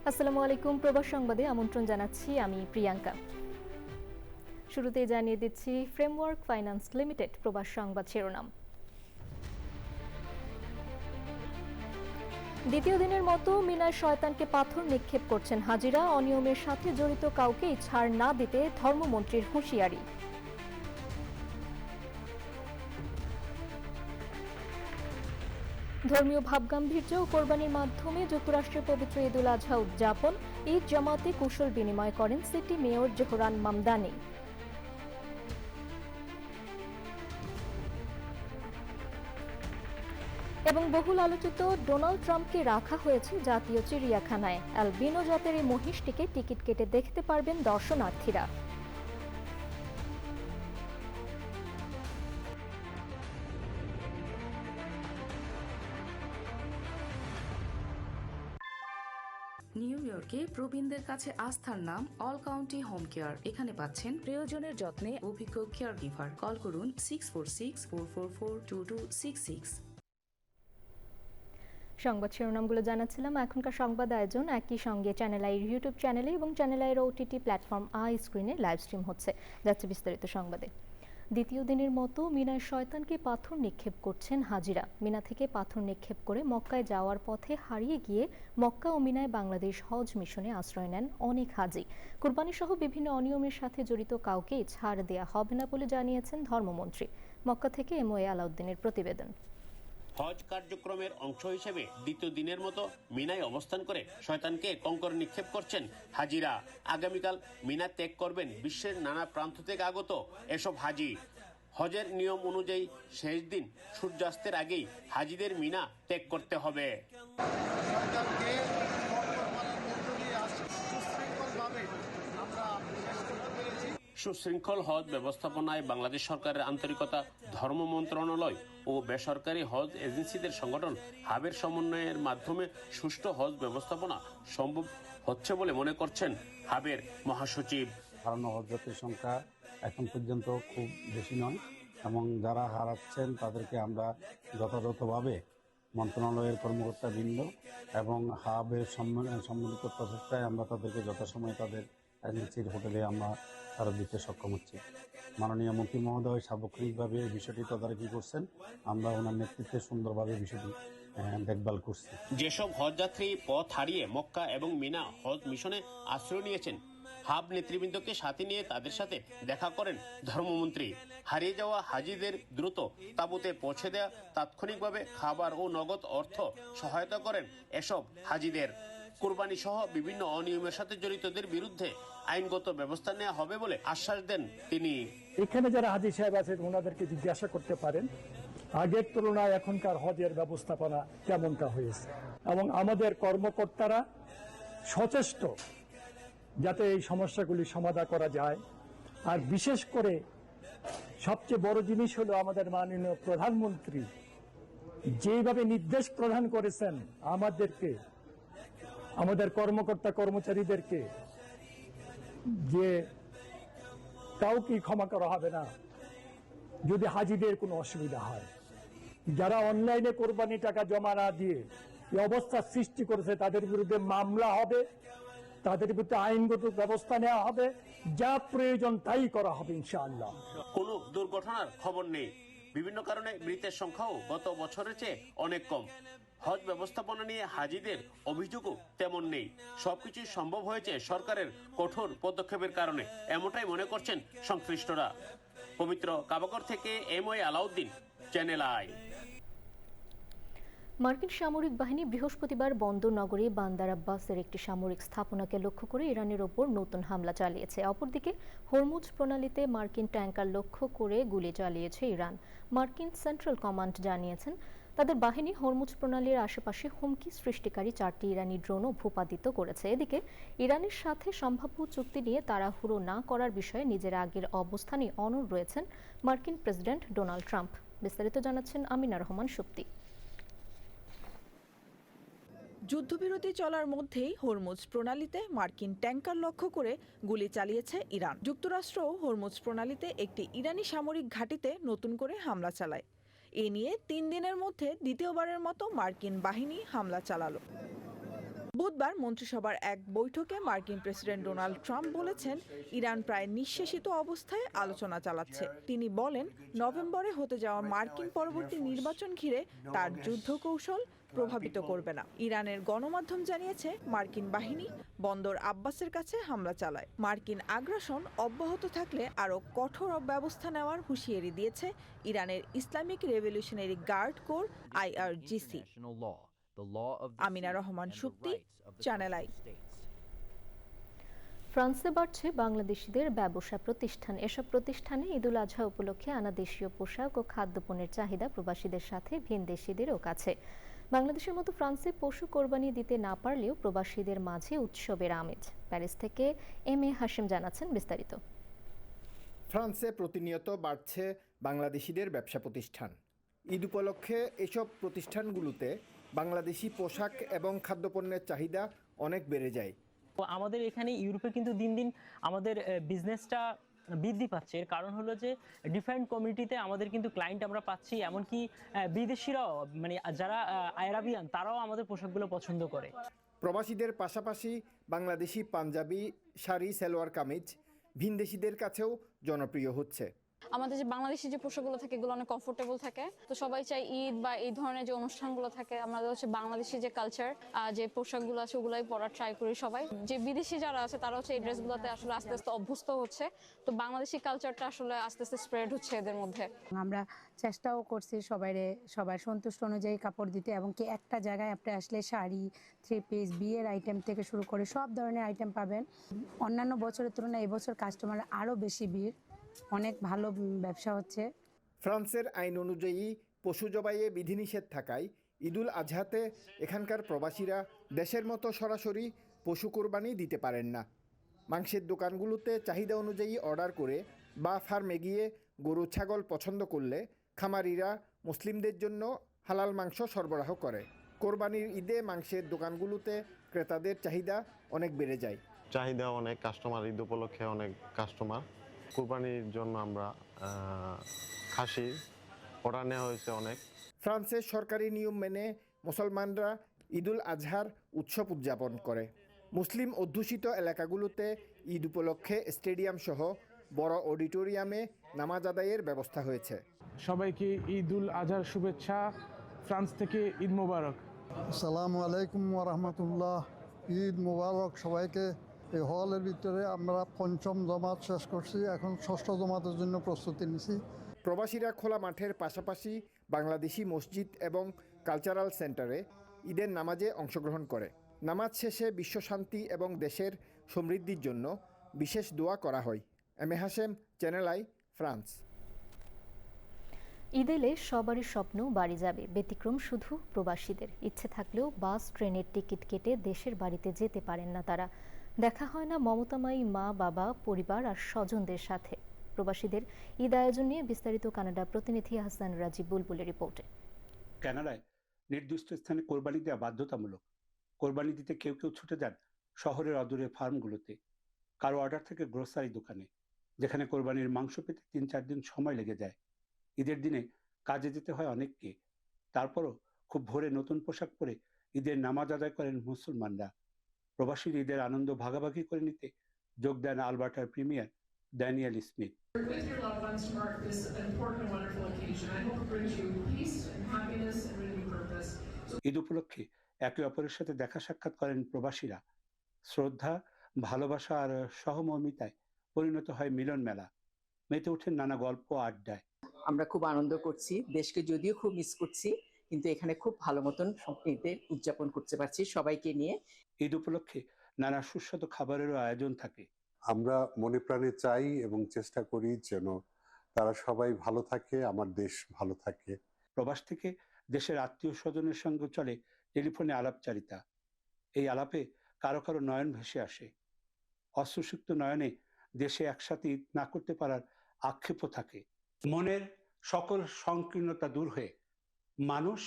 আসসালামু আলাইকুম। প্রবাস সংবাদে আমন্ত্রণ জানাচ্ছি আমি প্রিয়াঙ্কা। শুরুতেই জানিয়ে দিচ্ছি ফ্রেমওয়ার্ক ফাইন্যান্স লিমিটেড প্রবাস সংবাদ শিরোনাম। দ্বিতীয় দিনের মতো মিনায় শয়তানকে পাথর নিক্ষেপ করছেন হাজিরা। অনিয়মের সাথে জড়িত কাউকেই ছাড় না দিতে ধর্মমন্ত্রীর হুঁশিয়ারি। ধর্মীয় ভাবগাম্ভীর্য ও কোরবানির মাধ্যমে যুক্তরাষ্ট্রের পবিত্র ঈদুল আজহা উদযাপন। ঈদ জামাতে কুশল বিনিময় করেন সিটি মেয়র জোহরান মামদানি। এবং বহুল আলোচিত ডোনাল্ড ট্রাম্পকে রাখা হয়েছে জাতীয় চিড়িয়াখানায়। অ্যালবিনো জাতের এই মহিষটিকে টিকিট কেটে দেখতে পারবেন দর্শনার্থীরা। নিউ ইয়র্কে প্রবীণদের কাছে আস্থার নাম অল কাউন্টি হোম কেয়ার। এখানে পাচ্ছেন প্রিয়জনের যত্নে অভিজ্ঞ কেয়ার গিভার। কল করুন 646-444-2266। সংবাদ শিরোনামগুলো জানাচ্ছিলাম। এখনকার সংবাদ আয়োজন একই সঙ্গে চ্যানেল আইয়ের ইউটিউব চ্যানেলে এবং চ্যানেল আইয়ের ওটিটি প্ল্যাটফর্ম আই স্ক্রিনে লাইভ স্ট্রিম হচ্ছে। যাচ্ছে বিস্তারিত সংবাদে। দ্বিতীয় দিনের মতো মিনায় শয়তানকে পাথর নিক্ষেপ করছেন হাজিরা। মিনা থেকে পাথর নিক্ষেপ করে মক্কায় যাওয়ার পথে হারিয়ে গিয়ে মক্কা ও মিনায় বাংলাদেশ হজ মিশনে আশ্রয় নেন অনেক হাজি। কুরবানি সহ বিভিন্ন অনিয়মের সাথে জড়িত কাউকেই ছাড় দেয়া হবে না বলে জানিয়েছেন ধর্মমন্ত্রী। মক্কা থেকে এমওএ আলাউদ্দিনের প্রতিবেদন। হজ কার্যক্রমের অংশ হিসেবে দ্বিতীয় দিনের মতো মিনায় অবস্থান করে শয়তানকে কঙ্কর নিক্ষেপ করছেন হাজিরা। আগামীকাল মিনা ত্যাগ করবেন বিশ্বের নানা প্রান্ত থেকে আগত এসব হাজি। হজের নিয়ম অনুযায়ী শেষ দিন সূর্যাস্তের আগেই হাজিদের মিনা ত্যাগ করতে হবে। সুশৃঙ্খল হজ ব্যবস্থাপনায় বাংলাদেশ সরকারের আন্তরিকতা, ধর্ম মন্ত্রণালয় ও বেসরকারি হজ এজেন্সিদের সংগঠন হাবের সমন্বয়ের মাধ্যমে সুষ্ঠু হজ ব্যবস্থাপনা সম্ভব হচ্ছে বলে মনে করছেন হাবের মহাসচিব। হারানো হজযাত্রীর সংখ্যা এখন পর্যন্ত খুব বেশি নয় এবং যারা হারাচ্ছেন তাদেরকে আমরা যথাযথভাবে মন্ত্রণালয়ের কর্মকর্তাবৃন্দ এবং হাবের সম্মিলিত প্রচেষ্টায় আমরা তাদেরকে যথাসময়ে তাদের এজেন্সির হোটেলে আমরা ফেরত দিতে সক্ষম হচ্ছি। মাননীয় মন্ত্রী মহোদয় সার্বক্ষণিকভাবে এই বিষয়টি তদারকি করছেন। আমরা ওনার নেতৃত্বে সুন্দরভাবে বিষয়টি দেখভাল করছি। যেসব হজযাত্রী পথ হারিয়ে মক্কা এবং মিনা হজ মিশনে আশ্রয় নিয়েছেন, হাব নেতৃবৃন্দকে সাথে নিয়ে তাদের সাথে দেখা করেন ধর্মমন্ত্রী। হারিয়ে যাওয়া হাজিদের দ্রুত তাঁবুতে পৌঁছে দেয়া, তাৎক্ষণিকভাবে খাবার ও নগদ অর্থ সহায়তা করেন এসব হাজিদের। কুরবানি সহ বিভিন্ন অনিয়মের সাথে জড়িতদের বিরুদ্ধে আইনগত ব্যবস্থা নেওয়া হবে বলে আশ্বাস দেন তিনি। এখানে যারা হাজি সাহেব আছেন ওনাদেরকে জিজ্ঞাসা করতে পারেন আগের তুলনায় এখনকার হজের ব্যবস্থাপনা কেমনটা হয়েছে, এবং আমাদের কর্মকর্তারা সচেষ্ট যাতে এই সমস্যাগুলি সমাধান করা যায়। আর বিশেষ করে সবচেয়ে বড় জিনিস হলো আমাদের মাননীয় প্রধানমন্ত্রী যেভাবে নির্দেশ প্রদান করেছেন আমাদেরকে, আমাদের কর্মকর্তা কর্মচারীদেরকে, যে কাউকে ক্ষমা করা হবে না যদি হাজিদের কোনো অসুবিধা হয়। যারা অনলাইনে কোরবানি টাকা জমা না দিয়ে এই অবস্থার সৃষ্টি করেছে তাদের বিরুদ্ধে মামলা হবে, তাদের বিরুদ্ধে আইনগত ব্যবস্থা নেওয়া হবে, যা প্রয়োজন তাই করা হবে ইনশাআল্লাহ। কোনো দুর্ঘটনার খবর নেই। বিভিন্ন কারণে মৃতের সংখ্যাও গত বছরের চেয়ে অনেক কম। হজ ব্যবস্থাপনা নিয়ে হাজিদের অভিযোগও তেমন নেই। সবকিছুই সম্ভব হয়েছে সরকারের কঠোর পদক্ষেপের কারণে, এমনটাই মনে করছেন সংশ্লিষ্টরা। পবিত্র কাবাগর থেকে এমওএ আলাউদ্দিন, চ্যানেল আই। মার্কিন সামরিক বাহিনী বৃহস্পতিবার বন্দর নগরী বান্দার আব্বাসের একটি সামরিক স্থাপনাকে লক্ষ্য করে ইরানের ওপর নতুন হামলা চালিয়েছে। অপরদিকে হরমুজ প্রণালীতে মার্কিন ট্যাঙ্কার লক্ষ্য করে গুলি চালিয়েছে ইরান। মার্কিন সেন্ট্রাল কমান্ড জানিয়েছেন তাদের বাহিনী হরমুজ প্রণালীর আশেপাশে হুমকি সৃষ্টিকারী 4টি ইরানি ড্রোনও ভূপাতিত করেছে। এদিকে ইরানের সাথে সম্ভাব্য চুক্তি নিয়ে তাড়াহুড়ো না করার বিষয়ে নিজের আগের অবস্থানে অনড় রয়েছেন মার্কিন প্রেসিডেন্ট ডোনাল্ড ট্রাম্প। বিস্তারিত জানাচ্ছেন আমিনা রহমান সুপ্তি। যুদ্ধবিরতি চলার মধ্যেই হরমুজ প্রণালীতে মার্কিন ট্যাঙ্কার লক্ষ্য করে গুলি চালিয়েছে ইরান। যুক্তরাষ্ট্রও হরমুজ প্রণালীতে একটি ইরানি সামরিক ঘাঁটিতে নতুন করে হামলা চালায়। এ নিয়ে 3 দিনের মধ্যে দ্বিতীয়বারের মতো মার্কিন বাহিনী হামলা চালালো। বুধবার মন্ত্রিসভার এক বৈঠকে মার্কিন প্রেসিডেন্ট ডোনাল্ড ট্রাম্প বলেছেন, ইরান প্রায় নিঃশেষিত অবস্থায় আলোচনা চালাচ্ছে। তিনি বলেন, নভেম্বরে হতে যাওয়া মার্কিন পরবর্তী নির্বাচন ঘিরে তার যুদ্ধ কৌশল প্রভাবিত করবে না। ইরানের গণমাধ্যম জানিয়েছে, মার্কিন বাহিনী বন্দর আব্বাসের কাছে হামলা চালায়। মার্কিন আগ্রাসন অব্যাহত থাকলে আরও কঠোর ব্যবস্থা নেওয়ার হুঁশিয়ারি দিয়েছে ইরানের Islamic revolutionary guard corps IRGC। Amina Rahman Shukti, channel I. ফ্রান্সে বাড়ছে বাংলাদেশিদের ব্যবসা প্রতিষ্ঠান। এসব প্রতিষ্ঠানে ঈদুল আজহা উপলক্ষে আনা দেশীয় পোশাক ও খাদ্যপণ্যের চাহিদা প্রবাসীদের সাথে ভিনদেশিদেরও কাছে। বাংলাদেশের মতো ফ্রান্সে পশু কোরবানি দিতে না পারলেও প্রবাসীদের মাঝে উৎসবের আমেজ। প্যারিস থেকে MA হাশিম জানাচ্ছেন বিস্তারিত। ফ্রান্সে প্রতিনিয়ত বাড়ছে বাংলাদেশিদের ব্যবসা প্রতিষ্ঠান। ঈদ উপলক্ষে এসব প্রতিষ্ঠানগুলোতে বাংলাদেশি পোশাক এবং খাদ্যপণ্যের চাহিদা অনেক বেড়ে যায়। আমাদের এখানে ইউরোপে কিন্তু দিন দিন আমাদের বিজনেসটা বৃদ্ধি পাচ্ছে। এর কারণ হলো যে ডিফারেন্ট কমিউনিটিতে আমাদের কিন্তু ক্লায়েন্ট আমরা পাচ্ছি, এমনকি বিদেশিরাও মানে যারা আরাবিয়ান তারাও আমাদের পোশাকগুলো পছন্দ করে। প্রবাসীদের পাশাপাশি বাংলাদেশি পাঞ্জাবি, শাড়ি, সালোয়ার কামিজ ভিনদেশিদের কাছেও জনপ্রিয় হচ্ছে। আমাদের যে বাংলাদেশি যে পোশাকগুলো থাকে এগুলো অনেক কমফোর্টেবল থাকে, তো সবাই চাই ঈদ বা এই ধরনের যে অনুষ্ঠানগুলো থাকে আমাদের হচ্ছে বাংলাদেশি যে কালচার যে পোশাকগুলো আছে ওগুলাই পরার ট্রাই করি সবাই। যে বিদেশি যারা আছে তারা হচ্ছে এই ড্রেসগুলোতে আসলে আস্তে আস্তে অভ্যস্ত হচ্ছে, তো বাংলাদেশি কালচারটা আসলে আস্তে আস্তে স্প্রেড হচ্ছে এদের মধ্যে। আমরা চেষ্টাও করছি সবার সন্তুষ্ট অনুযায়ী কাপড় দিতে, এবং কি একটা জায়গায় আপনি আসলে শাড়ি, 3 পিস, বিয়ের আইটেম থেকে শুরু করে সব ধরনের আইটেম পাবেন। অন্যান্য বছরের তুলনায় এবছর কাস্টমার আরও বেশি ভিড়, অনেক ভালো ব্যবসা হচ্ছে। ফ্রান্সের আইন অনুযায়ী পশু জবাইয়ে বিধিনিষেধ থাকায় ঈদুল আজহাতে এখানকার প্রবাসীরা দেশের মতো সরাসরি পশু কোরবানি দিতে পারেন না। মাংসের দোকানগুলোতে চাহিদা অনুযায়ী অর্ডার করে বা ফার্মে গিয়ে গরু ছাগল পছন্দ করলে খামারিরা মুসলিমদের জন্য হালাল মাংস সরবরাহ করে। কোরবানির ঈদে মাংসের দোকানগুলোতে ক্রেতাদের চাহিদা অনেক বেড়ে যায়। চাহিদা অনেক, কাস্টমার ঈদ উপলক্ষে অনেক কাস্টমার। কুরবানির জন্য আমরা খাসি অর্ডার নেওয়া হয়েছে অনেক। ফ্রান্সের সরকারি নিয়ম মেনে মুসলমানরা ঈদুল আজহার উৎসব উদযাপন করে। মুসলিম অধ্যুষিত এলাকাগুলোতে ঈদ উপলক্ষে স্টেডিয়াম সহ বড় অডিটোরিয়ামে নামাজ আদায়ের ব্যবস্থা হয়েছে। সবাইকে ঈদুল আজহার শুভেচ্ছা। ফ্রান্স থেকে ঈদ মোবারক। আসসালামু আলাইকুম ওয়া রাহমাতুল্লাহ। ঈদ মোবারক সবাইকে। এই হলের ভিতরে আমরা 5ম জমাত শেষ করছি, এখন 6ষ্ঠ জমাতের জন্য প্রস্তুতি নিছি। প্রবাসীরা খোলা মাঠের পাশাপাশি বাংলাদেশি মসজিদ এবং কালচারাল সেন্টারে ঈদের নামাজে অংশগ্রহণ করে। নামাজ শেষে বিশ্বশান্তি এবং দেশের সমৃদ্ধির জন্য বিশেষ দোয়া করা হয়। MA Hashem, channel I, France. Eid এলে সবারই স্বপ্ন বাড়ি যাবে, ব্যতিক্রম শুধু প্রবাসীদের। ইচ্ছে থাকলেও বাস, ট্রেনের টিকিট কেটে দেশের বাড়িতে যেতে পারেন না তারা। দেখা হয় না মমতাময়ী মা, বাবা, পরিবার আর স্বজনদের সাথে। প্রবাসীদের ঈদ আয়োজন নিয়ে বিস্তারিত কানাডা প্রতিনিধি হাসান রাজীব বুলবুলের রিপোর্টে। কানাডায় নির্দিষ্ট স্থানে কোরবানি দেওয়া বাধ্যতামূলক। কোরবানি দিতে কেউ কেউ ছুটে যান শহরের অদূরে ফার্মগুলোতে, কারো অর্ডার থেকে গ্রোসারি দোকানে, যেখানে কোরবানির মাংস পেতে 3-4 দিন সময় লেগে যায়। ঈদের দিনে কাজে যেতে হয় অনেককে, তারপরও খুব ভোরে নতুন পোশাক পরে ঈদের নামাজ আদায় করেন মুসলমানরা। প্রবাসীর ঈদের আনন্দ ভাগাভাগি করে নিতে যোগ দেন আলবার্টার প্রিমিয়ার ড্যানিয়েল স্মিথ। ঈদ উপলক্ষে একে অপরের সাথে দেখা সাক্ষাৎ করেন প্রবাসীরা। শ্রদ্ধা, ভালোবাসা আর সহমর্মিতায় পরিণত হয় মিলন মেলা। মেতে ওঠেন নানা গল্প, আড্ডায়। আমরা খুব আনন্দ করছি, দেশকে যদিও খুব মিস করছি, কিন্তু এখানে খুব ভালো মতন ঈদের উদযাপন করতে পারছি সবাইকে নিয়ে। ঈদ উপলক্ষে নানা সুস্বাদু খাবারেরও আয়োজন থাকে। আমরা মনে প্রাণে চাই এবং চেষ্টা করি যেন তারা সবাই ভালো থাকে, আমার দেশ ভালো থাকে। প্রবাস থেকে দেশের আত্মীয় স্বজনের সঙ্গে চলে টেলিফোনে আলাপচারিতা। এই আলাপে কারো কারো নয়ন ভেসে আসে। অশ্রুসিক্ত নয়নে দেশে একসাথে ঈদ না করতে পারার আক্ষেপও থাকে। মনের সকল সংকীর্ণতা দূর হয়ে মানুষ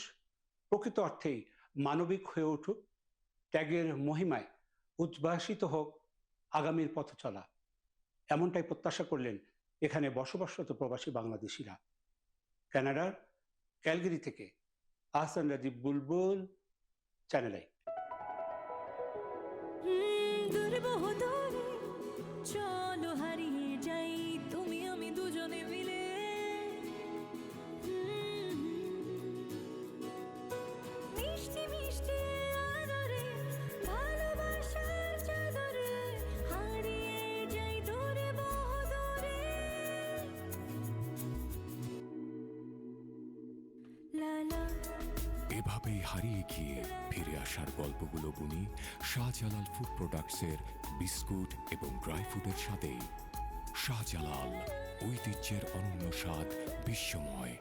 প্রকৃত অর্থেই মানবিক হয়ে উঠুক, ত্যাগের মহিমায় উদ্ভাসিত হোক আগামীর পথ চলা, এমনটাই প্রত্যাশা করলেন এখানে বসবাসরত প্রবাসী বাংলাদেশিরা। কানাডার ক্যালগারি থেকে আহসান রাজীব বুলবুল, চ্যানেল আই। দুর্বহ দূরে চলো হারিয়ে যাই তুমি আমি দুজনে মিলে। মিষ্টি মিষ্টি আদরে ভালোবাসার চাদরে হারিয়ে যাই দূরে বহু দূরে। লা লা এভাবেই হারিয়ে গিয়ে ফিরে আসার গল্পগুলো বুনি শাহজালাল ফুড প্রোডাক্টসের বিস্কুট এবং ড্রাই ফ্রুটের সাথে। শাহজালাল, ঐতিহ্যের অনন্য স্বাদ, বিশ্বময়।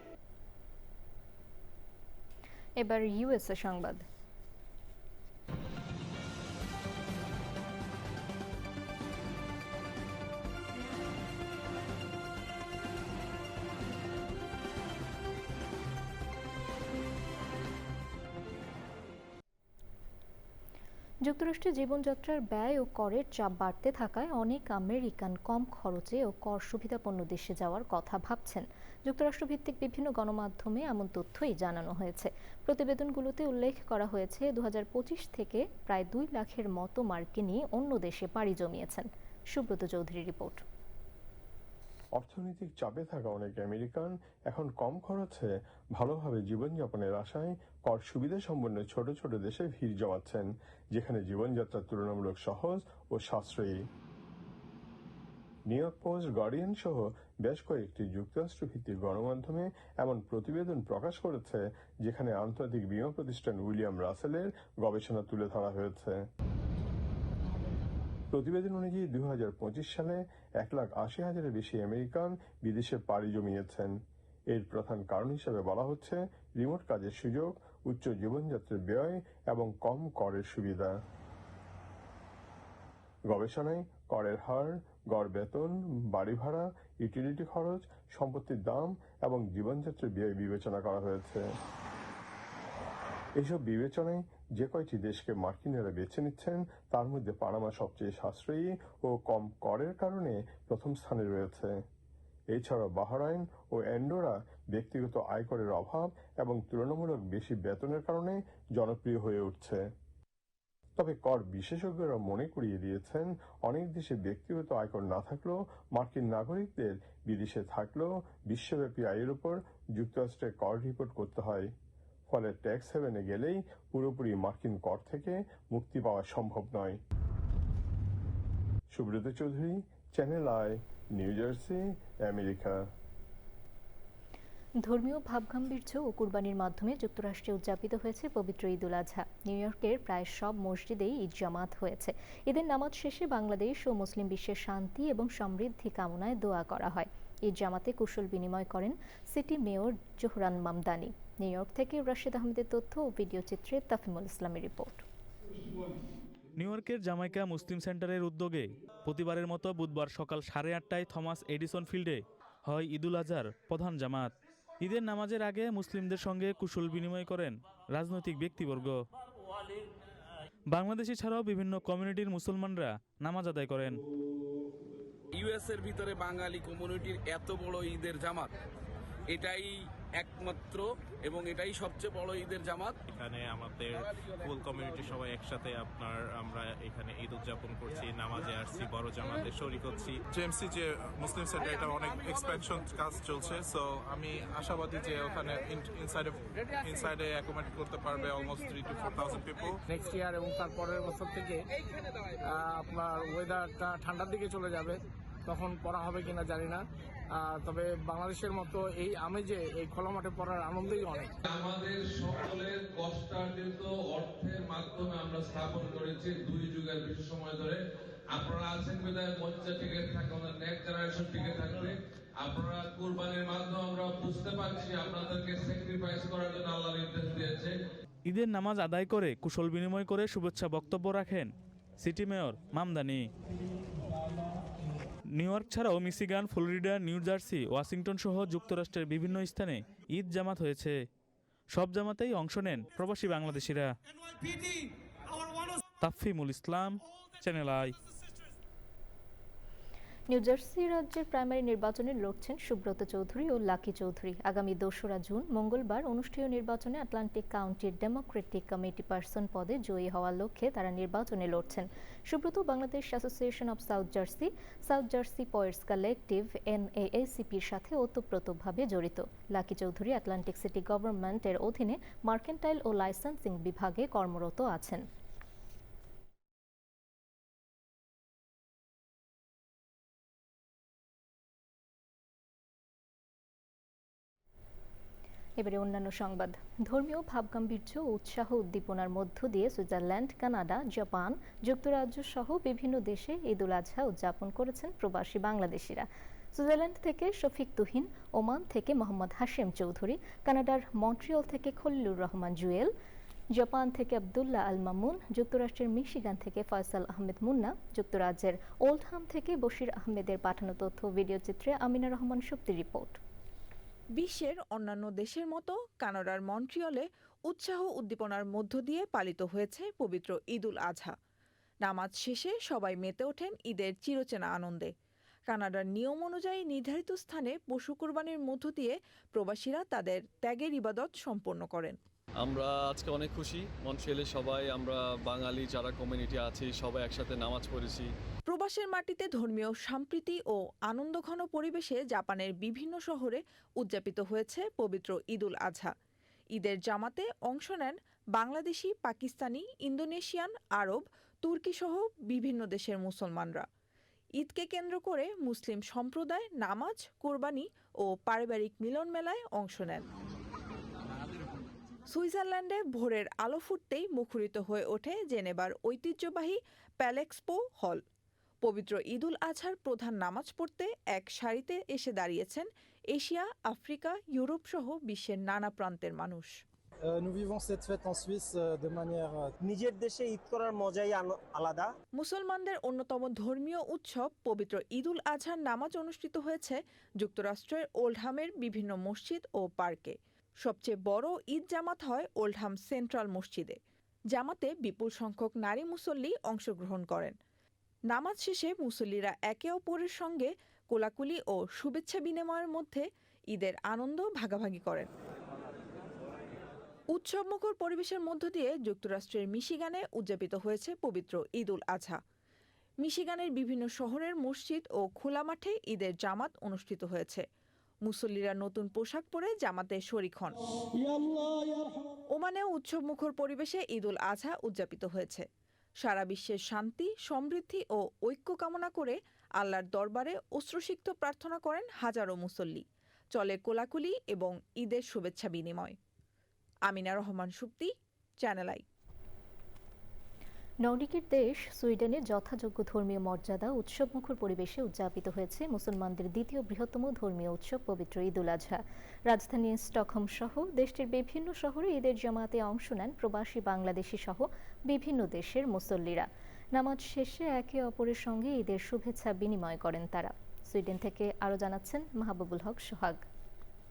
এবার ইউএসএ সংবাদ। যুক্তরাষ্ট্রে জীবনযাত্রার ব্যয় ও করের চাপ বাড়তে থাকায় অনেক আমেরিকান কম খরচে ও কর সুবিধাপন্ন দেশে যাওয়ার কথা ভাবছেন। যুক্তরাষ্ট্রভিত্তিক বিভিন্ন গণমাধ্যমে এমন তথ্যই জানানো হয়েছে। প্রতিবেদনগুলোতে উল্লেখ করা হয়েছে 2025 থেকে প্রায় 2 লাখের মতো মার্কিনী অন্য দেশে পাড়ি জমিয়েছেন। সুব্রত চৌধুরীর রিপোর্ট। অর্থনৈতিক চাপে থাকা অনেক আমেরিকান এখন কম খরচে ভালোভাবে জীবনযাপনের আশায় কর সুবিধা সম্পন্ন ছোট ছোট দেশে ভিড় জমাচ্ছেন, যেখানে জীবনযাত্রা তুলনামূলক সহজ ও সাশ্রয়ী। নিউ ইয়র্ক পোস্ট, গার্ডিয়ান সহ বেশ কয়েকটি যুক্তরাষ্ট্রভিত্তিক গণমাধ্যমে এমন প্রতিবেদন প্রকাশ করেছে, যেখানে আন্তর্জাতিক বীমা প্রতিষ্ঠান উইলিয়াম রাসেলের গবেষণা তুলে ধরা হয়েছে। প্রতিবেদন অনুযায়ী 2025 সালে 1,80,000-এর বেশি আমেরিকান বিদেশে পাড়ি জমিয়েছেন। এর প্রধান কারণ হিসেবে বলা হচ্ছে রিমোট কাজের সুযোগ, উচ্চ জীবনযাত্রার ব্যয় এবং কম করের সুবিধা। গবেষণায় করের হার, গড় বেতন, বাড়ি ভাড়া, ইউটিলিটি খরচ, সম্পত্তির দাম এবং জীবনযাত্রার ব্যয় বিবেচনা করা হয়েছে। এইসব বিবেচনায় যে কয়টি দেশকে মার্কিনেরা বেছে নিচ্ছেন, তার মধ্যে পানামা সবচেয়ে সাশ্রয়ী ও কম করের কারণে প্রথম স্থানে রয়েছে। এছাড়া বাহরাইন ও অ্যান্ডোরা ব্যক্তিগত আয়করের অভাব এবং তুলনামূলক বেশি বেতনের কারণে জনপ্রিয় হয়ে উঠছে। তবে কর বিশেষজ্ঞরা মনে করিয়ে দিয়েছেন, অনেক দেশে ব্যক্তিগত আয়কর না থাকলেও মার্কিন নাগরিকদের বিদেশে থাকলেও বিশ্বব্যাপী আয়ের উপর যুক্তরাষ্ট্রে কর রিপোর্ট করতে হয়। ফলে ট্যাক্স হেভেনে গেলেই পুরোপুরি মার্কিন কর থেকে মুক্তি পাওয়া সম্ভব নয়। Subrata Chowdhury, channel I, new jersey, America. ধর্মীয় ভাবগাম্ভীর্য ও কুরবানির মাধ্যমে যুক্তরাষ্ট্রে উদযাপিত হয়েছে পবিত্র ঈদুল আজহা। নিউ ইয়র্কের প্রায় সব মসজিদেই ঈদ জামাত হয়েছে। ঈদের নামাজ শেষে বাংলাদেশ ও মুসলিম বিশ্বের শান্তি এবং সমৃদ্ধি কামনায় দোয়া করা হয়। ঈদ জামাতে কুশল বিনিময় করেন city mayor Zohran Mamdani. New York থেকে রাশেদ আহমেদের তথ্য ও ভিডিও চিত্রে তাফিমুল ইসলামের রিপোর্ট। নিউ ইয়র্কের জামাইকা মুসলিম সেন্টারের উদ্যোগে প্রতিবারের মতো বুধবার সকাল 8:30টায় থমাস এডিসন ফিল্ডে হয় ঈদুল আজহার প্রধান জামাত। ঈদের নামাজের আগে মুসলিমদের সঙ্গে কুশল বিনিময় করেন রাজনৈতিক ব্যক্তিবর্গ। বাংলাদেশি ছাড়াও বিভিন্ন কমিউনিটির মুসলমানরা নামাজ আদায় করেন। ইউএস এর ভিতরে বাঙালি কমিউনিটির এত বড় ঈদের জামাত, এটাই একমাত্র এবং এটাই সবচেয়ে বড় ঈদের জামাত। এখানে আমাদের ফুল কমিউনিটি সবাই একসাথে আমরা এখানে ঈদ উদযাপন করছি, নামাজে আসছি, বড় জামাতে শরীক হচ্ছি। জেএমসি যে মুসলিম সেন্টার, এটা অনেক এক্সপেনশন কাজ চলছে, সো আমি আশাবাদী যে ওখানে ইনসাইডে অ্যাকোমোডেট করতে পারবে almost 3,000 to 4,000 people next year. এবং তারপরের বছর থেকে আপনার ওয়েদারটা ঠান্ডার দিকে চলে যাবে, তখন পড়া হবে কিনা জানি না। তবে বাংলাদেশের মতো এই আমেজে এই খোলা মাঠে পড়ার আনন্দই অনেক। আমাদের সকলের কষ্টার্জিত অর্থের মাধ্যমে আমরা স্থাপন করেছি 2 যুগের বেশি সময় ধরে। আপনারা আছেন বিধায় মঞ্চে টিকে থাকবে, নেক্সট জেনারেশন টিকে থাকবে। আপনারা কুরবানির মাধ্যমে আমরা বুঝতে পারছি আপনাদেরকে স্যাক্রিফাইস করার জন্য আল্লাহ নির্দেশ দিয়েছে। ঈদের নামাজ আদায় করে কুশল বিনিময় করে শুভেচ্ছা বক্তব্য রাখেন city mayor Mamdani. New York ছাড়াও Michigan, Florida, New Jersey, Washington সহ যুক্তরাষ্ট্রের বিভিন্ন স্থানে ঈদ জামাত হয়েছে। সব জামাতেই অংশ নেন প্রবাসী বাংলাদেশিরা। তাফিমুল ইসলাম, চ্যানেল আই। নিউ জার্সি রাজ্যের প্রাইমারি নির্বাচনে লড়ছেন সুব্রত চৌধুরী ও লাকি চৌধুরী। আগামী 2রা জুন মঙ্গলবার অনুষ্ঠেয় নির্বাচনে আটলান্টিক কাউন্টির ডেমোক্রেটিক কমিটি পারসন পদে জয়ী হওয়ার লক্ষ্যে তারা নির্বাচনে লড়ছেন। Subrata Bangladesh association of South Jersey poets collective NAACPর সাথে ওতপ্রোতভাবে জড়িত। লাকি চৌধুরী আটলান্টিক সিটি গভর্নমেন্টের অধীনে মার্কেন্টাইল ও লাইসেন্সিং বিভাগে কর্মরত আছেন। এবারে অন্যান্য সংবাদ। ধর্মীয় ভাবগাম্ভীর্য ও উৎসাহ উদ্দীপনার মধ্য দিয়ে সুইজারল্যান্ড, কানাডা, জাপান, যুক্তরাজ্য সহ বিভিন্ন দেশে ঈদুল আজহা উদযাপন করেছেন প্রবাসী বাংলাদেশিরা। সুইজারল্যান্ড থেকে শফিক তুহিন, ওমান থেকে মোহাম্মদ হাশেম চৌধুরী, কানাডার মন্ট্রিয়ল থেকে খলিলুর রহমান জুয়েল, জাপান থেকে আবদুল্লাহ আল মামুন, যুক্তরাষ্ট্রের মিশিগান থেকে ফয়সাল আহমেদ মুন্না, যুক্তরাজ্যের ওল্ডহাম থেকে বশির আহমেদের পাঠানো তথ্য ভিডিও চিত্রে আমিনা রহমান সুপ্তির রিপোর্ট। বিশ্বের অন্যান্য দেশের মতো কানাডার মন্ট্রিয়লে উৎসাহ উদ্দীপনার মধ্য দিয়ে পালিত হয়েছে পবিত্র ঈদুল আজহা। নামাজ শেষে সবাই মেতে ওঠেন ঈদের চিরচেনা আনন্দে। কানাডার নিয়ম অনুযায়ী নির্ধারিত স্থানে পশু কোরবানির মধ্য দিয়ে প্রবাসীরা তাদের ত্যাগের ইবাদত সম্পন্ন করেন। আমরা আজকে অনেক খুশি, মন্ট্রিয়লে সবাই আমরা বাঙালি যারা কমিউনিটি আছি সবাই একসাথে নামাজ পড়েছি। প্রবাসের মাটিতে ধর্মীয় সম্প্রীতি ও আনন্দঘন পরিবেশে জাপানের বিভিন্ন শহরে উদযাপিত হয়েছে পবিত্র ঈদুল আজহা। ঈদের জামাতে অংশ নেন বাংলাদেশি, পাকিস্তানি, ইন্দোনেশিয়ান, আরব, তুর্কি সহ বিভিন্ন দেশের মুসলমানরা। ঈদকে কেন্দ্র করে মুসলিম সম্প্রদায় নামাজ, কোরবানি ও পারিবারিক মিলন মেলায় অংশ নেন। সুইজারল্যান্ডে ভোরের আলো ফুটতেই মুখরিত হয়ে ওঠে জেনেভার ঐতিহ্যবাহী প্যালেক্সপো হল। পবিত্র ঈদুল আজহার প্রধান নামাজ পড়তে এক সারিতে এসে দাঁড়িয়েছেন এশিয়া, আফ্রিকা, ইউরোপ সহ বিশ্বের নানা প্রান্তের মানুষ। নিজের দেশে ঈদ করার মজাই আলাদা। মুসলমানদের অন্যতম ধর্মীয় উৎসব পবিত্র ঈদুল আজহার নামাজ অনুষ্ঠিত হয়েছে যুক্তরাষ্ট্রের ওল্ডহামের বিভিন্ন মসজিদ ও পার্কে। সবচেয়ে বড় ঈদ জামাত হয় ওল্ডহাম সেন্ট্রাল মসজিদে। জামাতে বিপুল সংখ্যক নারী মুসল্লি অংশগ্রহণ করেন। নামাজ শেষে মুসল্লিরা একে অপরের সঙ্গে কোলাকুলি ও শুভেচ্ছা বিনিময়ের মধ্যে ঈদের আনন্দ ভাগাভাগি করেন। উৎসবমুখর পরিবেশের মধ্য দিয়ে যুক্তরাষ্ট্রের মিশিগানে উদযাপিত হয়েছে পবিত্র ঈদুল আজহা। মিশিগানের বিভিন্ন শহরের মসজিদ ও খোলা মাঠে ঈদের জামাত অনুষ্ঠিত হয়েছে। মুসল্লিরা নতুন পোশাক পরে জামাতে শরিক হন। ওমানেও উৎসবমুখর পরিবেশে ঈদুল আজহা উদযাপিত হয়েছে। সারা বিশ্বের শান্তি, সমৃদ্ধি ও ঐক্য কামনা করে আল্লাহর দরবারে অশ্রুসিক্ত প্রার্থনা করেন হাজারো মুসল্লি। চলে কোলাকুলি এবং ঈদের শুভেচ্ছা বিনিময়। Amina Rahman Supti, channel I. নর্ডিকের দেশ সুইডেনে যথাযোগ্য ধর্মীয় মর্যাদা উৎসবমুখর পরিবেশে উদযাপিত হয়েছে মুসলমানদের দ্বিতীয় বৃহত্তম ধর্মীয় উৎসব পবিত্র ঈদুল আজহা। রাজধানী স্টকহোম সহ দেশটির বিভিন্ন শহরে ঈদের জামাতে অংশ নেন প্রবাসী বাংলাদেশি সহ বিভিন্ন দেশের মুসল্লিরা। নামাজ শেষে একে অপরের সঙ্গে ঈদের শুভেচ্ছা বিনিময় করেন তারা। সুইডেন থেকে আরও জানাচ্ছেন মাহবুবুল হক সোহাগ।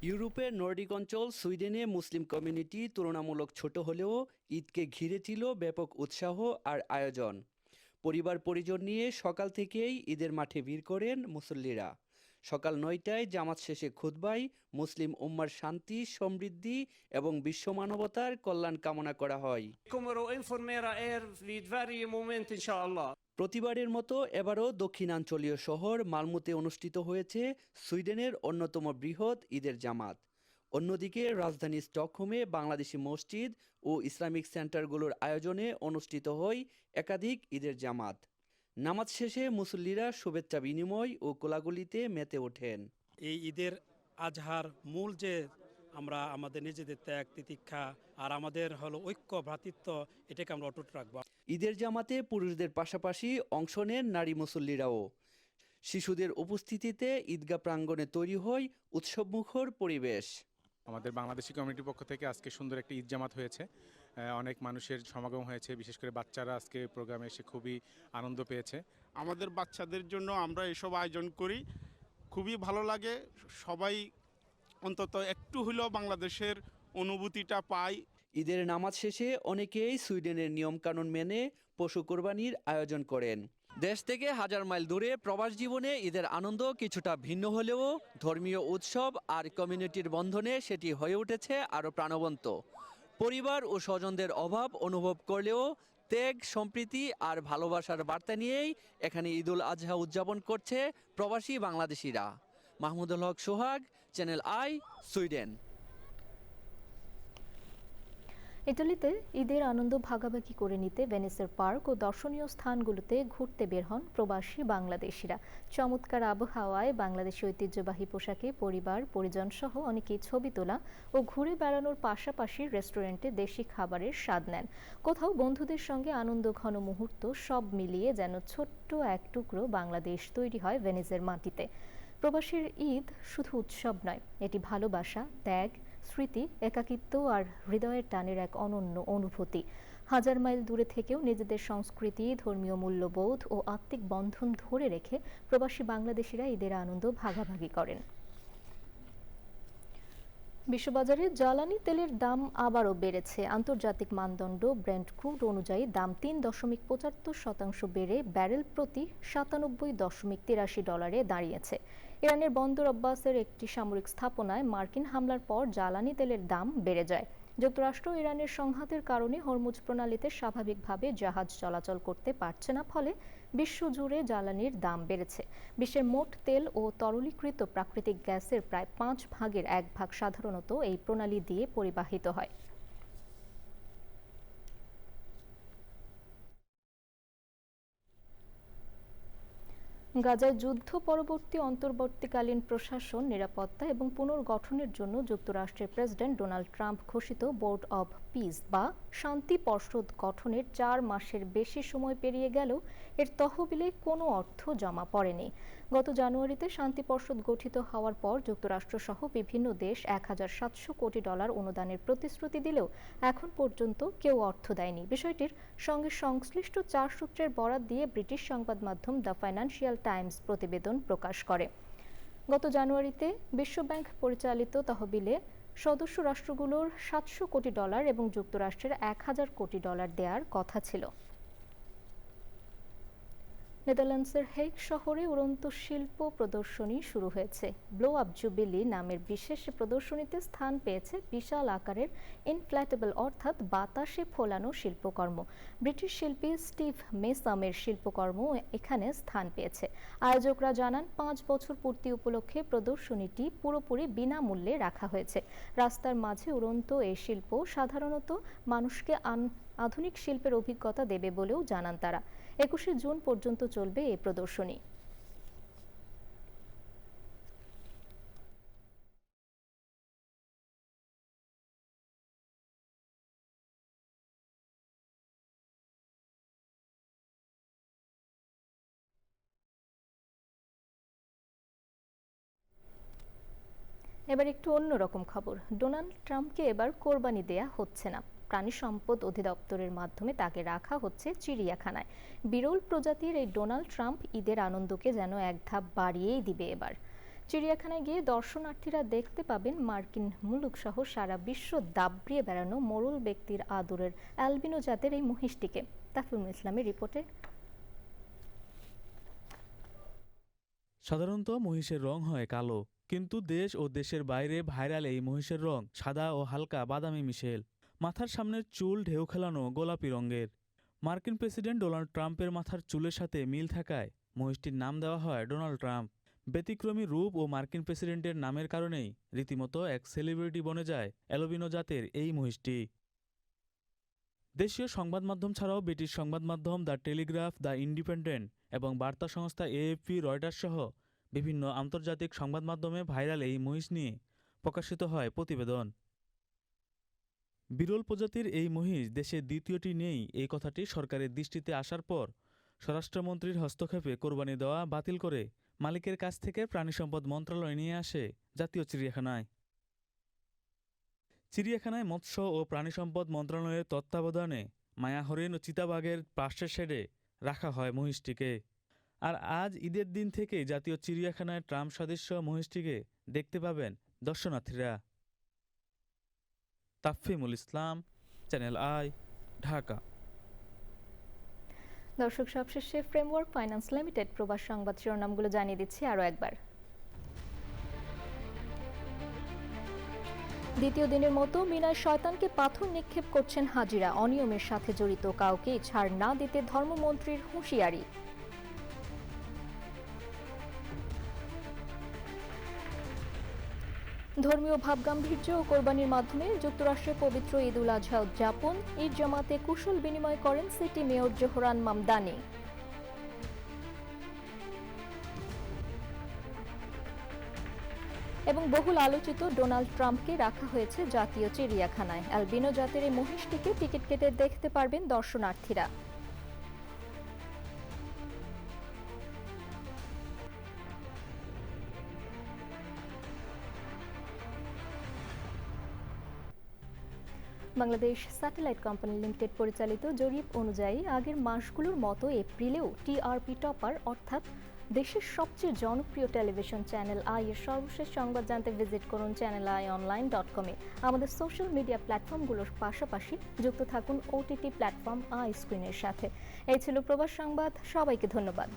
ইউরোপের নর্ডিক অঞ্চল সুইডেনে মুসলিম কমিউনিটি তুলনামূলক ছোট হলেও ঈদকে ঘিরে ছিল ব্যাপক উৎসাহ আর আয়োজন। পরিবার পরিজন নিয়ে সকাল থেকেই ঈদের মাঠে ভিড় করেন মুসল্লিরা। সকাল 9টায় জামাত শেষে খুতবায় মুসলিম উম্মার শান্তি, সমৃদ্ধি এবং বিশ্ব মানবতার কল্যাণ কামনা করা হয়। প্রতিবারের মতো এবারও দক্ষিণাঞ্চলীয় শহর মালমোতে অনুষ্ঠিত হয়েছে সুইডেনের অন্যতম বৃহৎ ঈদের জামাত। অন্যদিকে রাজধানী স্টকহোমে বাংলাদেশি মসজিদ ও ইসলামিক সেন্টারগুলোর আয়োজনে অনুষ্ঠিত হয় একাধিক ঈদের জামাত। নামাজ শেষে মুসল্লিরা শুভেচ্ছা বিনিময় ও কোলাকুলিতে মেতে ওঠেন। এই ঈদের আজহার মূল যে আমরা আমাদের নিজেদের ত্যাগ, তিতিক্ষা আর আমাদের হলো ঐক্য, ভ্রাতৃত্ব, এটাকে আমরা অটুট রাখবো। ঈদের জামাতে পুরুষদের পাশাপাশি অংশ নেন নারী মুসল্লিরাও। শিশুদের উপস্থিতিতে ঈদগাহ প্রাঙ্গণে তৈরি হয় উৎসবমুখর পরিবেশ। আমাদের বাংলাদেশি কমিউনিটির পক্ষ থেকে আজকে সুন্দর একটা ঈদ জামাত হয়েছে। অনেক মানুষের সমাগম হয়েছে, বিশেষ করে বাচ্চারা আজকে প্রোগ্রামে এসে খুবই আনন্দ পেয়েছে। আমাদের বাচ্চাদের জন্য আমরা এসব আয়োজন করি, খুবই ভালো লাগে। সবাই অন্তত একটু হলেও বাংলাদেশের অনুভূতিটা পায়। ঈদের নামাজ শেষে অনেকেই সুইডেনের নিয়মকানুন মেনে পশু কোরবানির আয়োজন করেন। দেশ থেকে হাজার মাইল দূরে প্রবাস জীবনে ঈদের আনন্দ কিছুটা ভিন্ন হলেও ধর্মীয় উৎসব আর কমিউনিটির বন্ধনে সেটি হয়ে উঠেছে আরও প্রাণবন্ত। পরিবার ও স্বজনদের অভাব অনুভব করলেও ত্যাগ, সম্প্রীতি আর ভালোবাসার বার্তা নিয়েই এখানে ঈদুল আজহা উদযাপন করছে প্রবাসী বাংলাদেশিরা। মাহমুদুল হক সোহাগ, চ্যানেল আই, সুইডেন। ইতালিতে ঈদের আনন্দ ভাগাভাগি করে নিতে ভেনিসের পার্ক ও দর্শনীয় স্থানগুলোতে ঘুরতে বের হন প্রবাসী বাংলাদেশিরা। চমৎকার আবহাওয়ায় বাংলাদেশি ঐতিহ্যবাহী পোশাকে পরিবার পরিজন সহ অনেকেই ছবি তোলা ও ঘুরে বেড়ানোর পাশাপাশি রেস্টুরেন্টে দেশি খাবারের স্বাদ নেন। কোথাও বন্ধুদের সঙ্গে আনন্দ ঘন মুহূর্ত, সব মিলিয়ে যেন ছোট্ট এক টুকরো বাংলাদেশ তৈরি হয় ভেনিসের মাটিতে। প্রবাসীর ঈদ শুধু উৎসব নয়, এটি ভালোবাসা, ত্যাগ, স্মৃতি, একাকিত্ব আর হৃদয়ের টানের এক অনন্য অনুভূতি। হাজার মাইল দূরে থেকেও নিজেদের সংস্কৃতি, ধর্মীয় মূল্যবোধ ও আত্মিক বন্ধন ধরে রেখে প্রবাসী বাংলাদেশিরা ঈদের আনন্দ ভাগাভাগি করেন। বিশ্ববাজারে জ্বালানি তেলের দাম আবারও বেড়েছে। আন্তর্জাতিক মানদণ্ড ব্রেন্ট ক্রুড অনুযায়ী দাম ৩.৭৫% বেড়ে ব্যারেল প্রতি $97.83 দাঁড়িয়েছে। ইরানের বন্দর আব্বাসের একটি সামরিক স্থাপনায় মার্কিন হামলার পর জ্বালানি তেলের দাম বেড়ে যায়। যুক্তরাষ্ট্র ইরানের সংঘাতের কারণে হরমুজ প্রণালীতে স্বাভাবিকভাবে জাহাজ চলাচল করতে পারছে না, ফলে বিশ্বজুড়ে জ্বালানির দাম বেড়েছে। বিশ্বের মোট তেল ও তরলীকৃত প্রাকৃতিক গ্যাসের প্রায় 1/5 সাধারণত এই প্রণালী দিয়ে পরিবাহিত হয়। গাজায় যুদ্ধ পরবর্তী অন্তর্বর্তীকালীন প্রশাসন, নিরাপত্তা এবং পুনর্গঠনের জন্য যুক্তরাষ্ট্রের প্রেসিডেন্ট ডোনাল্ড ট্রাম্প ঘোষিত বোর্ড অব পিস বা শান্তি পর্ষদ গঠনের 4 মাসের বেশি সময় পেরিয়ে গেলেও এর তহবিলে কোনো অর্থ জমা পড়েনি। গত জানুয়ারিতে শান্তি পর্ষদ গঠিত হওয়ার পর যুক্তরাষ্ট্র সহ বিভিন্ন দেশ $1,700 কোটি অনুদানের প্রতিশ্রুতি দিলেও এখন পর্যন্ত কেউ অর্থ দেয়নি। বিষয়টির সঙ্গে সংশ্লিষ্ট 4 সূত্রের বরাত দিয়ে ব্রিটিশ সংবাদ মাধ্যম দ্য ফাইন্যান্সিয়াল টাইমস প্রতিবেদন প্রকাশ করে। গত জানুয়ারিতে বিশ্বব্যাংক পরিচালিত তহবিলে সদস্য রাষ্ট্রগুলোর $700 কোটি এবং যুক্তরাষ্ট্রের $1,000 কোটি দেওয়ার কথা ছিল। নেদারল্যান্ডসের হেগ শহরে উড়ন্ত শিল্প প্রদর্শনী শুরু হয়েছে। ব্লো আপ জুবিলি নামের বিশেষ প্রদর্শনীতে স্থান পেয়েছে বিশাল আকারের ইনফ্ল্যাটেবল অর্থাৎ বাতাসে ফোলানো শিল্পকর্ম। ব্রিটিশ শিল্পী স্টিভ মেসামের শিল্পকর্ম এখানে স্থান পেয়েছে। আয়োজকরা জানান 5 বছর পূর্তি উপলক্ষে প্রদর্শনীটি পুরোপুরি বিনামূল্যে রাখা হয়েছে। রাস্তার মাঝে উড়ন্ত এই শিল্প সাধারণত মানুষকে আধুনিক শিল্পের অভিজ্ঞতা দেবে বলেও জানান তারা। 21শে জুন পর্যন্ত চলবে এই প্রদর্শনী। এবার একটু অন্যরকম খবর। ডোনাল্ড ট্রাম্পকে এবার কোরবানি দেয়া হচ্ছে না। প্রাণী সম্পদ অধিদপ্তরের মাধ্যমে তাকে রাখা হচ্ছে চিড়িয়াখানায়। বিরল প্রজাতির এই ডোনাল্ড ট্রাম্প ঈদের আনন্দকে যেন এক ধাপ বাড়িয়েই দিবে এবার। চিড়িয়াখানায় গিয়ে দর্শনার্থীরা দেখতে পাবেন মার্কিন মুলুক সহ সারা বিশ্ব দাবড়িয়ে বেড়ানো মোড়ল ব্যক্তির আদরের অ্যালবিনো জাতের এই মহিষটিকে। তাফিমুল ইসলামের রিপোর্টে। সাধারণত মহিষের রং হয় কালো, কিন্তু দেশ ও দেশের বাইরে ভাইরাল এই মহিষের রং সাদা ও হালকা বাদামি মিশেল। মাথার সামনের চুল ঢেউ খেলানো গোলাপি রঙের। মার্কিন প্রেসিডেন্ট ডোনাল্ড ট্রাম্পের মাথার চুলের সাথে মিল থাকায় মহিষটির নাম দেওয়া হয় ডোনাল্ড ট্রাম্প। ব্যতিক্রমী রূপ ও মার্কিন প্রেসিডেন্টের নামের কারণেই রীতিমতো এক সেলিব্রিটি বনে যায় অ্যালবিনো জাতের এই মহিষটি। দেশীয় সংবাদ মাধ্যম ছাড়াও ব্রিটিশ সংবাদ মাধ্যম দ্য টেলিগ্রাফ, দ্য ইন্ডিপেন্ডেন্ট এবং বার্তা সংস্থা AFP, রয়টার্স সহ বিভিন্ন আন্তর্জাতিক সংবাদ মাধ্যমে ভাইরাল এই মহিষ নিয়ে প্রকাশিত হয় প্রতিবেদন। বিরল প্রজাতির এই মহিষ দেশে দ্বিতীয়টি নেই, এই কথাটি সরকারের দৃষ্টিতে আসার পর স্বরাষ্ট্রমন্ত্রীর হস্তক্ষেপে কোরবানি দেওয়া বাতিল করে মালিকের কাছ থেকে প্রাণিসম্পদ মন্ত্রণালয় নিয়ে আসে জাতীয় চিড়িয়াখানায়। চিড়িয়াখানায় মৎস্য ও প্রাণিসম্পদ মন্ত্রণালয়ের তত্ত্বাবধানে মায়া হরিণ ও চিতাবাঘের পাশের শেডে রাখা হয় মহিষটিকে। আর আজ ঈদের দিন থেকেই জাতীয় চিড়িয়াখানায় ট্রাম্প সদৃশ্য মহিষটিকে দেখতে পাবেন দর্শনার্থীরা। তাফিমুল ইসলাম, চ্যানেল আই, ঢাকা। দর্শক, সবশেষে ফ্রেমওয়ার্ক ফাইন্যান্স লিমিটেড প্রবাস সংবাদ শিরোনামগুলো জানিয়ে দিচ্ছি আরও একবার। দ্বিতীয় দিনের মতো মিনায় শয়তানকে পাথর নিক্ষেপ করছেন হাজিরা। অনিয়মের সাথে জড়িত কাউকে ছাড় না দিতে ধর্মমন্ত্রীর হুঁশিয়ারি। ধর্মীয় ভাবগাম্ভীর্য ও কোরবানির মাধ্যমে যুক্তরাষ্ট্রে পবিত্র ঈদ উল আজহা উদযাপন। ঈদ জামাতে কুশল বিনিময় করেন সিটি মেয়র জোহরান মামদানি। এবং বহুল আলোচিত ডোনাল্ড ট্রাম্পকে রাখা হয়েছে জাতীয় চিড়িয়াখানায়। অ্যালবিনো জাতের এই মহিষটিকে টিকিট কেটে দেখতে পারবেন দর্শনার্থীরা। বাংলাদেশ স্যাটেলাইট কোম্পানি লিমিটেড পরিচালিত জরিপ অনুযায়ী আগের মাসগুলোর মতো এপ্রিলেও টিআরপি টপার অর্থাৎ দেশের সবচেয়ে জনপ্রিয় টেলিভিশন চ্যানেল আই এর সর্বশেষ সংবাদ জানতে ভিজিট করুন channelionline.com-এ। আমাদের সোশ্যাল মিডিয়া প্ল্যাটফর্মগুলোর পাশাপাশি যুক্ত থাকুন ওটিটি প্ল্যাটফর্ম আই স্ক্রিনের সাথে। এই ছিল প্রবাস সংবাদ। সবাইকে ধন্যবাদ।